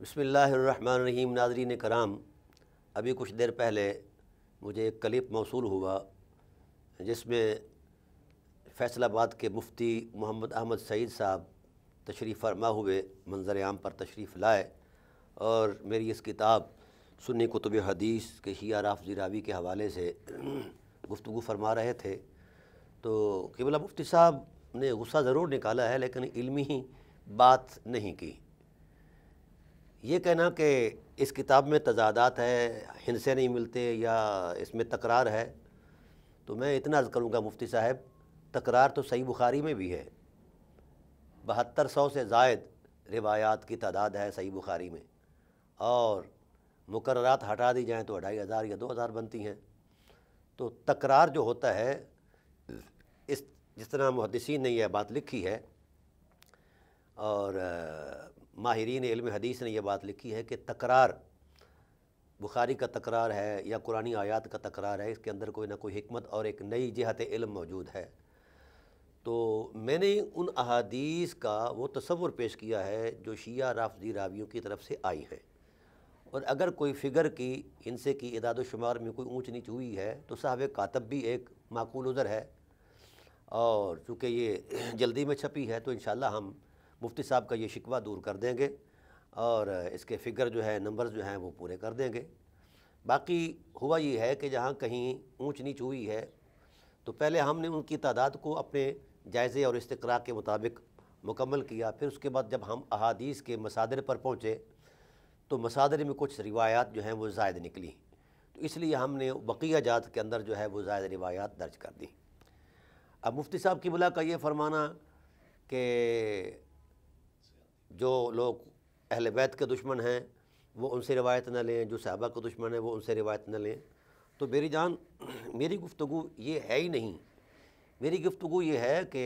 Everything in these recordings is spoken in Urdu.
بسم اللہ الرحمن الرحیم۔ ناظرین کرام، ابھی کچھ دیر پہلے مجھے ایک کلپ موصول ہوا جس میں فیصل آباد کے مفتی محمد احمد سعید صاحب تشریف فرما ہوئے منظر عام پر تشریف لائے اور میری اس کتاب سنی کتب حدیث کے شیعہ رافضی راوی کے حوالے سے گفتگو فرما رہے تھے۔ تو قبلہ مفتی صاحب نے غصہ ضرور نکالا ہے لیکن علمی بات نہیں کی۔ یہ کہنا کہ اس کتاب میں تضادات ہے، ہندسے نہیں ملتے یا اس میں تکرار ہے، تو میں اتنا عرض کروں گا مفتی صاحب، تکرار تو صحیح بخاری میں بھی ہے۔ 7200 سے زائد روایات کی تعداد ہے صحیح بخاری میں، اور مقررات ہٹا دی جائیں تو 2500 یا 2000 بنتی ہیں۔ تو تکرار جو ہوتا ہے، جس طرح محدثین نے یہ بات لکھی ہے اور ماہرین علم حدیث نے یہ بات لکھی ہے کہ تکرار بخاری کا تکرار ہے یا قرآنی آیات کا تکرار ہے، اس کے اندر کوئی نہ کوئی حکمت اور ایک نئی جہت علم موجود ہے۔ تو میں نے ان احادیث کا وہ تصور پیش کیا ہے جو شیعہ رافضی راویوں کی طرف سے آئی ہیں، اور اگر کوئی فگر کی ہندسے کی اعداد و شمار میں کوئی اونچ نیچ ہوئی ہے تو صاحب کاتب بھی ایک معقول عذر ہے، اور چونکہ یہ جلدی میں چھپی ہے تو انشاءاللہ ہم مفتی صاحب کا یہ شکوہ دور کر دیں گے اور اس کے فگر جو ہے نمبرز جو ہیں وہ پورے کر دیں گے۔ باقی ہوا یہ ہے کہ جہاں کہیں اونچ نیچ ہوئی ہے تو پہلے ہم نے ان کی تعداد کو اپنے جائزے اور استقراء کے مطابق مکمل کیا، پھر اس کے بعد جب ہم احادیث کے مصادر پر پہنچے تو مصادر میں کچھ روایات جو ہیں وہ زائد نکلی، تو اس لیے ہم نے بقیہ جات کے اندر جو ہے وہ زائد روایات درج کر دی۔ اب مفتی صاحب کی بلا کا یہ فرمانا کہ جو لوگ اہل بیت کے دشمن ہیں وہ ان سے روایت نہ لیں، جو صحابہ کے دشمن ہیں وہ ان سے روایت نہ لیں، تو میری جان میری گفتگو یہ ہے ہی نہیں۔ میری گفتگو یہ ہے کہ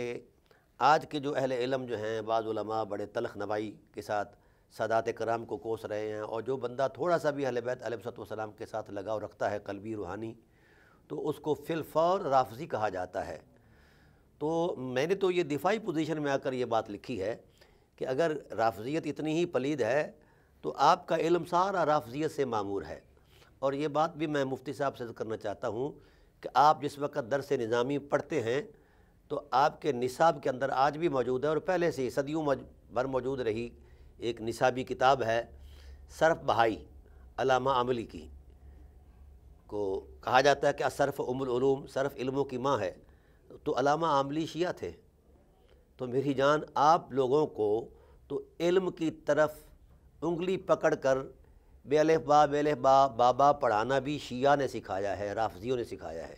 آج کے جو اہل علم جو ہیں، بعض علماء بڑے تلخ نوائی کے ساتھ سادات کرام کو کوس رہے ہیں، اور جو بندہ تھوڑا سا بھی اہل بیت علیہ الصلوۃ والسلام کے ساتھ لگاؤ رکھتا ہے قلبی روحانی، تو اس کو فی الفور رافضی کہا جاتا ہے۔ تو میں نے تو یہ دفاعی پوزیشن میں آ کر یہ بات لکھی ہے کہ اگر رافضیت اتنی ہی پلید ہے تو آپ کا علم سارا رافضیت سے معمور ہے، اور یہ بات بھی میں مفتی صاحب سے کرنا چاہتا ہوں کہ آپ جس وقت درس نظامی پڑھتے ہیں تو آپ کے نصاب کے اندر آج بھی موجود ہے، اور پہلے سے صدیوں بھر موجود رہی ایک نصابی کتاب ہے صرف بہائی علامہ عاملی کی، کو کہا جاتا ہے کہ صرف ام العلوم، صرف علموں کی ماں ہے، تو علامہ عاملی شیعہ تھے۔ تو میری جان آپ لوگوں کو تو علم کی طرف انگلی پکڑ کر بے الف با بابا پڑھانا بھی شیعہ نے سکھایا ہے، رافضیوں نے سکھایا ہے،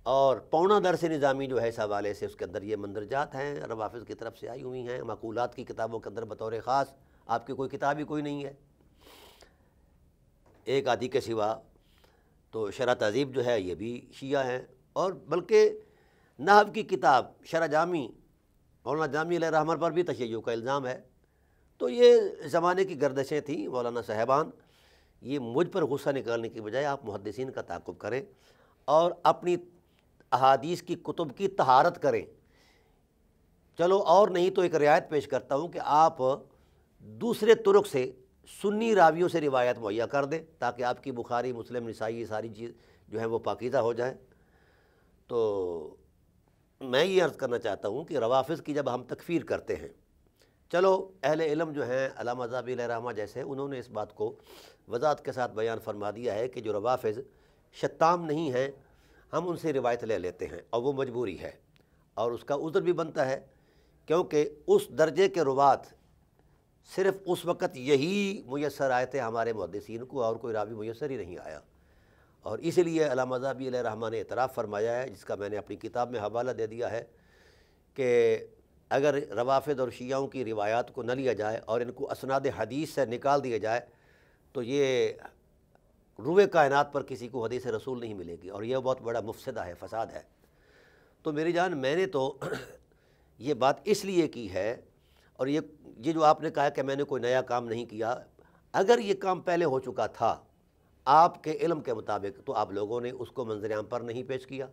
اور پونا درس نظامی جو ہے اس حوالے سے اس کے اندر یہ مندرجات ہیں روافض کی طرف سے آئی ہوئی ہیں۔ معقولات کی کتابوں کے اندر بطور خاص آپ کی کوئی کتاب ہی کوئی نہیں ہے ایک آدھی کے سوا۔ تو شرح تہذیب جو ہے یہ بھی شیعہ ہیں، اور بلکہ نحو کی کتاب شرح جامی مولانا جامی علیہ رحمہ پر بھی تشیع کا الزام ہے۔ تو یہ زمانے کی گردشیں تھیں مولانا صاحبان، یہ مجھ پر غصہ نکالنے کی بجائے آپ محدثین کا تعاقب کریں اور اپنی احادیث کی کتب کی طہارت کریں۔ چلو اور نہیں تو ایک رعایت پیش کرتا ہوں کہ آپ دوسرے طرق سے سنی راویوں سے روایت مہیا کر دیں تاکہ آپ کی بخاری مسلم نسائی یہ ساری چیز جو ہیں وہ پاکیزہ ہو جائیں۔ تو میں یہ عرض کرنا چاہتا ہوں کہ روافض کی جب ہم تکفیر کرتے ہیں، چلو اہل علم جو ہیں علامہ ذہبی علیہ رحمہ جیسے، انہوں نے اس بات کو وضاحت کے ساتھ بیان فرما دیا ہے کہ جو روافض شتام نہیں ہیں ہم ان سے روایت لے لیتے ہیں، اور وہ مجبوری ہے، اور اس کا عذر بھی بنتا ہے کیونکہ اس درجے کے روات صرف اس وقت یہی میسر آئے تھے ہمارے محدثین کو، اور کوئی راوی میسر ہی نہیں آیا، اور اسی لیے علامہ ذہبی علیہ رحمہ نے اعتراف فرمایا ہے، جس کا میں نے اپنی کتاب میں حوالہ دے دیا ہے، کہ اگر روافض اور شیعوں کی روایات کو نہ لیا جائے اور ان کو اسناد حدیث سے نکال دیا جائے تو یہ روئے کائنات پر کسی کو حدیث رسول نہیں ملے گی، اور یہ بہت بڑا مفسدہ ہے، فساد ہے۔ تو میری جان میں نے تو یہ بات اس لیے کی ہے، اور یہ جو آپ نے کہا کہ میں نے کوئی نیا کام نہیں کیا، اگر یہ کام پہلے ہو چکا تھا آپ کے علم کے مطابق تو آپ لوگوں نے اس کو منظر عام پر نہیں پیش کیا،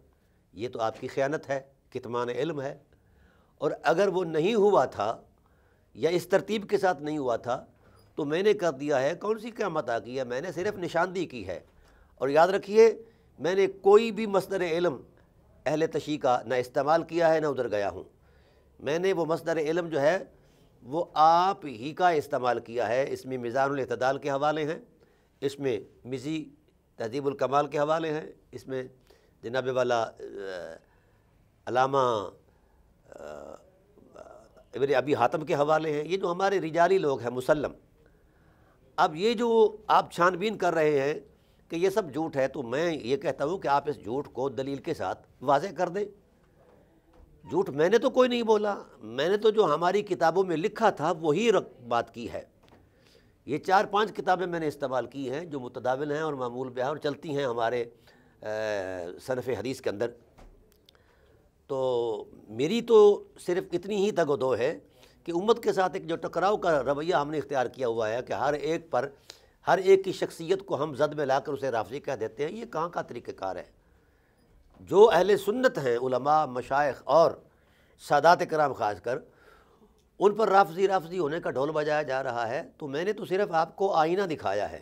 یہ تو آپ کی خیانت ہے، کتمان علم ہے۔ اور اگر وہ نہیں ہوا تھا یا اس ترتیب کے ساتھ نہیں ہوا تھا تو میں نے کر دیا ہے، کون سی قیامت آ گئی ہے، میں نے صرف نشاندہی کی ہے۔ اور یاد رکھیے میں نے کوئی بھی مصدر علم اہل تشیع کا نہ استعمال کیا ہے نہ ادھر گیا ہوں، میں نے وہ مصدر علم جو ہے وہ آپ ہی کا استعمال کیا ہے۔ اس میں میزان الاعتدال کے حوالے ہیں، اس میں مزی تہذیب الکمال کے حوالے ہیں، اس میں جناب والا علامہ ابن ابی حاتم کے حوالے ہیں، یہ جو ہمارے رجالی لوگ ہیں مسلم۔ اب یہ جو آپ چھان بین کر رہے ہیں کہ یہ سب جھوٹ ہے، تو میں یہ کہتا ہوں کہ آپ اس جھوٹ کو دلیل کے ساتھ واضح کر دیں۔ جھوٹ میں نے تو کوئی نہیں بولا، میں نے تو جو ہماری کتابوں میں لکھا تھا وہی بات کی ہے۔ یہ 4-5 کتابیں میں نے استعمال کی ہیں جو متداول ہیں اور معمول بہ اور چلتی ہیں ہمارے صنف حدیث کے اندر۔ تو میری تو صرف اتنی ہی تگ و دو ہے کہ امت کے ساتھ ایک جو ٹکراؤ کا رویہ ہم نے اختیار کیا ہوا ہے کہ ہر ایک کی شخصیت کو ہم زد میں لا کر اسے رافضی کہہ دیتے ہیں، یہ کہاں کا طریقہ کار ہے؟ جو اہل سنت ہیں، علماء، مشائخ اور سادات کرام خاص کر، ان پر رافضی ہونے کا ڈھول بجایا جا رہا ہے۔ تو میں نے تو صرف آپ کو آئینہ دکھایا ہے،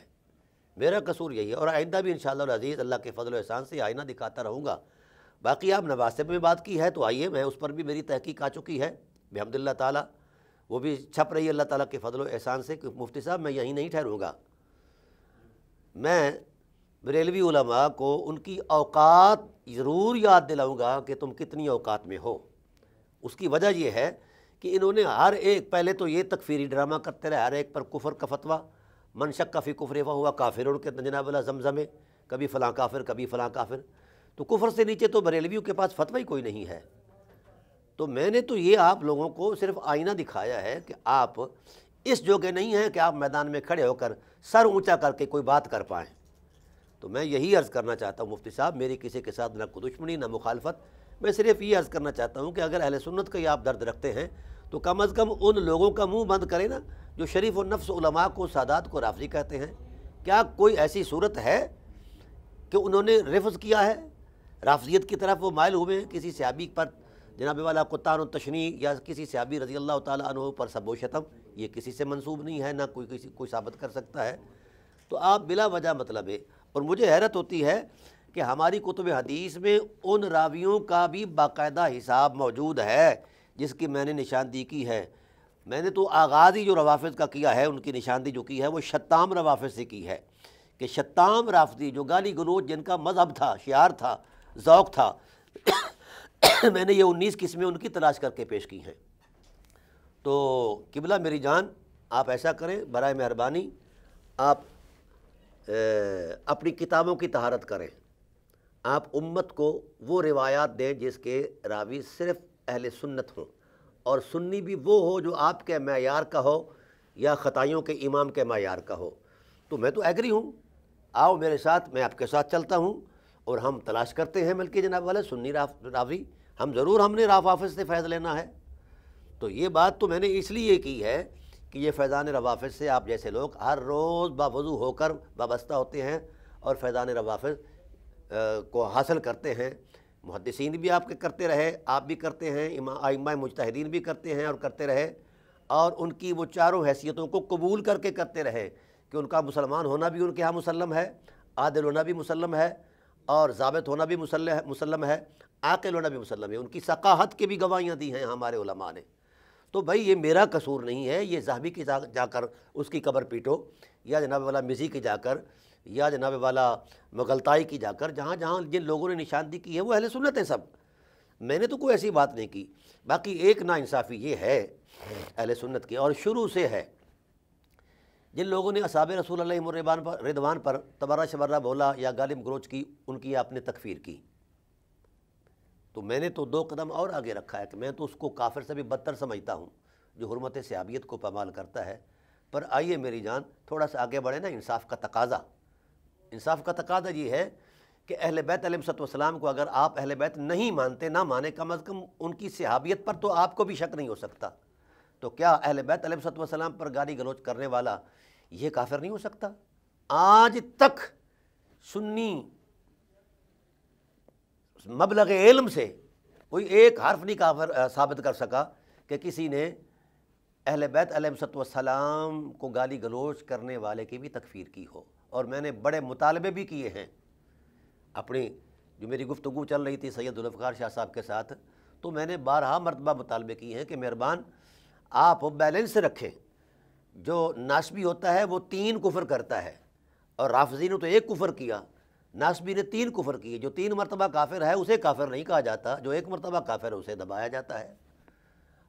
میرا قصور یہی ہے، اور آئندہ بھی انشاءاللہ العزیز اللہ کے فضل و احسان سے آئینہ دکھاتا رہوں گا۔ باقی آپ نواسب میں بات کی ہے تو آئیے، میں اس پر بھی میری تحقیق آ چکی ہے بحمد اللہ تعالیٰ، وہ بھی چھپ رہی ہے اللہ تعالیٰ کے فضل و احسان سے کہ مفتی صاحب میں یہیں نہیں ٹھہروں گا، میں بریلوی علماء کو ان کی اوقات ضرور یاد دلاؤں گا کہ تم کتنی اوقات میں ہو۔ اس کی وجہ یہ ہے کہ انہوں نے ہر ایک، پہلے تو یہ تکفیری ڈرامہ کرتے رہے، ہر ایک پر کفر کا فتویٰ، من شک فی کفر فہو کافر، ان کے جناب اللہ زمزمے، کبھی فلاں کافر کبھی فلاں کافر، تو کفر سے نیچے تو بریلویوں کے پاس فتویٰ ہی کوئی نہیں ہے۔ تو میں نے تو یہ آپ لوگوں کو صرف آئینہ دکھایا ہے کہ آپ اس جوگے نہیں ہیں کہ آپ میدان میں کھڑے ہو کر سر اونچا کر کے کوئی بات کر پائیں۔ تو میں یہی عرض کرنا چاہتا ہوں مفتی صاحب، میری کسی کے ساتھ نہ کوئی دشمنی نہ مخالفت، میں صرف یہ عرض کرنا چاہتا ہوں کہ اگر اہل سنت کا یہ آپ درد رکھتے ہیں تو کم از کم ان لوگوں کا منہ بند کریں نا جو شریف النفس علماء کو، سادات کو رافضی کہتے ہیں۔ کیا کوئی ایسی صورت ہے کہ انہوں نے رفض کیا ہے، رافضیت کی طرف وہ مائل ہوئے ہیں کسی صحابی پر جناب والا قطعان التشنیع یا کسی صحابی رضی اللہ تعالیٰ عنہ پر سب و شتم؟ یہ کسی سے منسوب نہیں ہے، نہ کوئی ثابت کر سکتا ہے۔ تو آپ بلا وجہ مطلب ہے، اور مجھے حیرت ہوتی ہے کہ ہماری کتب حدیث میں ان راویوں کا بھی باقاعدہ حساب موجود ہے جس کی میں نے نشاندہی کی ہے۔ میں نے تو آغاز ہی جو روافض کا کیا ہے، ان کی نشاندہی جو کی ہے وہ شتام روافض سے کی ہے کہ شتام رافضی جو گالی گلوچ جن کا مذہب تھا، شعار تھا، ذوق تھا، میں نے یہ 19 قسمیں ان کی تلاش کر کے پیش کی ہیں۔ تو قبلہ میری جان، آپ ایسا کریں برائے مہربانی، آپ اپنی کتابوں کی طہارت کریں، آپ امت کو وہ روایات دیں جس کے راوی صرف اہل سنت ہوں، اور سنی بھی وہ ہو جو آپ کے معیار کا ہو یا خطائیوں کے امام کے معیار کا ہو۔ تو میں تو ایگری ہوں، آؤ میرے ساتھ، میں آپ کے ساتھ چلتا ہوں، اور ہم تلاش کرتے ہیں مل کے جناب والا سنی راوی، ہم نے روافض سے فیض لینا ہے۔ تو یہ بات تو میں نے اس لیے کی ہے کہ یہ فیضان روافض سے آپ جیسے لوگ ہر روز باوضو ہو کر وابستہ ہوتے ہیں اور فیضان روافض کو حاصل کرتے ہیں۔ محدثین بھی آپ کے کرتے رہے، آپ بھی کرتے ہیں، ائمہ مجتہدین بھی کرتے ہیں اور کرتے رہے، اور ان کی وہ چاروں حیثیتوں کو قبول کر کے کرتے رہے کہ ان کا مسلمان ہونا بھی ان کے ہاں مسلم ہے، عادل ہونا بھی مسلم ہے، اور ضابط ہونا بھی مسلم ہے، عاقل ہونا بھی مسلم ہے۔ ان کی ثقاہت کی بھی گواہیاں دی ہیں ہمارے علماء نے۔ تو بھائی یہ میرا قصور نہیں ہے، یہ ذہبی کی جا کر اس کی قبر پیٹو، یا جناب والا مزی کی جا کر، یا جناب والا مغلطائی کی جا کر، جہاں جہاں جن لوگوں نے نشاندہی کی ہے وہ اہل سنت ہیں سب، میں نے تو کوئی ایسی بات نہیں کی۔ باقی ایک ناانصافی یہ ہے اہل سنت کی، اور شروع سے ہے، جن لوگوں نے اصحاب رسول اللہ رضوان پر تبرہ شبرہ بولا یا غالب گلوچ کی، ان کی آپ نے تکفیر کی، تو میں نے تو 2 قدم اور آگے رکھا ہے کہ میں تو اس کو کافر سے بھی بدتر سمجھتا ہوں جو حرمت صحابیت کو پامال کرتا ہے۔ پر آئیے میری جان تھوڑا سا آگے بڑھے نا، انصاف کا تقاضا یہ ہے کہ اہل بیت علیہ السلام کو اگر آپ اہل بیت نہیں مانتے، نہ مانے، کم از کم ان کی صحابیت پر تو آپ کو بھی شک نہیں ہو سکتا، تو کیا اہل بیت علیہ السلام پر گالی گلوچ کرنے والا یہ کافر نہیں ہو سکتا؟ آج تک سنی مبلغ علم سے کوئی ایک حرف نہیں کافر ثابت کر سکا کہ کسی نے اہل بیت علیہ السلام کو گالی گلوچ کرنے والے کی بھی تکفیر کی ہو. اور میں نے بڑے مطالبے بھی کیے ہیں اپنی جو میری گفتگو چل رہی تھی سید ذوالفقار شاہ صاحب کے ساتھ، تو میں نے بارہا مرتبہ مطالبے کیے ہیں کہ مہربان آپ بیلنس رکھیں. جو ناسبی ہوتا ہے وہ 3 کفر کرتا ہے، اور رافضی نے تو 1 کفر کیا، ناسبی نے 3 کفر کیے. جو 3 مرتبہ کافر ہے اسے کافر نہیں کہا جاتا، جو 1 مرتبہ کافر ہے اسے دبایا جاتا ہے.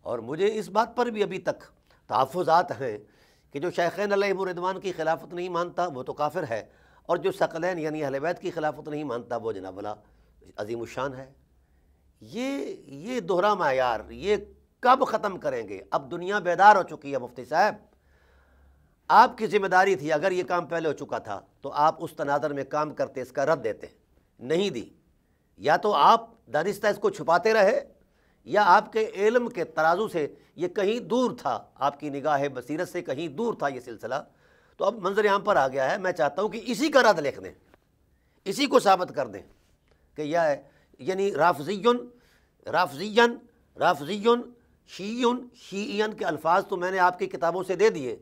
اور مجھے اس بات پر بھی ابھی تک تحفظات ہیں کہ جو شیخین علیہم الرضوان کی خلافت نہیں مانتا وہ تو کافر ہے، اور جو ثقلین یعنی اہل بیت کی خلافت نہیں مانتا وہ جناب والا عظیم الشان ہے. یہ دوہرا معیار یہ کب ختم کریں گے؟ اب دنیا بیدار ہو چکی ہے مفتی صاحب. آپ کی ذمہ داری تھی، اگر یہ کام پہلے ہو چکا تھا تو آپ اس تناظر میں کام کرتے، اس کا رد دیتے، نہیں دی. یا تو آپ دانستہ اس کو چھپاتے رہے، یا آپ کے علم کے ترازو سے یہ کہیں دور تھا، آپ کی نگاہ بصیرت سے کہیں دور تھا یہ سلسلہ. تو اب منظر عام پر آ گیا ہے. میں چاہتا ہوں کہ اسی کا رد لکھ دیں، اسی کو ثابت کر دیں کہ یہ ہے یعنی رافضیون شیعین کے الفاظ تو میں نے آپ کی کتابوں سے دے دیے.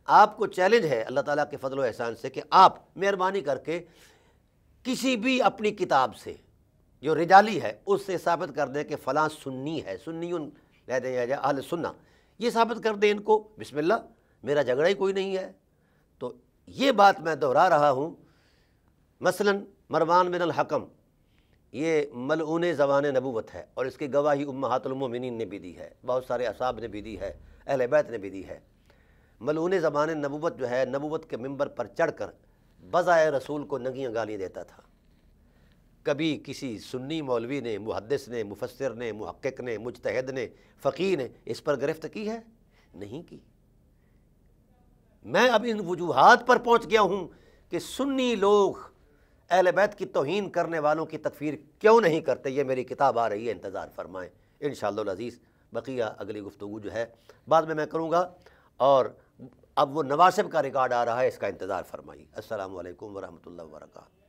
آپ کو چیلنج ہے اللہ تعالیٰ کے فضل و احسان سے کہ آپ مہربانی کر کے کسی بھی اپنی کتاب سے جو رجالی ہے اس سے ثابت کر دیں کہ فلاں سنی ہے، سنیون لے دیں یا اہل سنہ، یہ ثابت کر دیں ان کو. بسم اللہ، میرا جھگڑا ہی کوئی نہیں ہے. تو یہ بات میں دہرا رہا ہوں. مثلا مروان بن الحکم یہ ملعون زبان نبوت ہے، اور اس کی گواہی امہات المومنین نے بھی دی ہے، بہت سارے اصحاب نے بھی دی ہے، اہل بیت نے بھی دی ہے. ملعون زبان نبوت جو ہے نبوت کے ممبر پر چڑھ کر بضائے رسول کو ننگیاں گالی دیتا تھا. کبھی کسی سنی مولوی نے، محدث نے، مفسر نے، محقق نے، مجتہد نے، فقیہ نے اس پر گرفت کی ہے؟ نہیں کی. میں اب ان وجوہات پر پہنچ گیا ہوں کہ سنی لوگ اہل بیت کی توہین کرنے والوں کی تکفیر کیوں نہیں کرتے. یہ میری کتاب آ رہی ہے، انتظار فرمائیں انشاءاللہ العزیز. بقیہ اگلی گفتگو جو ہے بعد میں کروں گا. اور اب وہ نواسب کا ریکارڈ آ رہا ہے، اس کا انتظار فرمائیے. السلام علیکم ورحمۃ اللہ وبرکاتہ.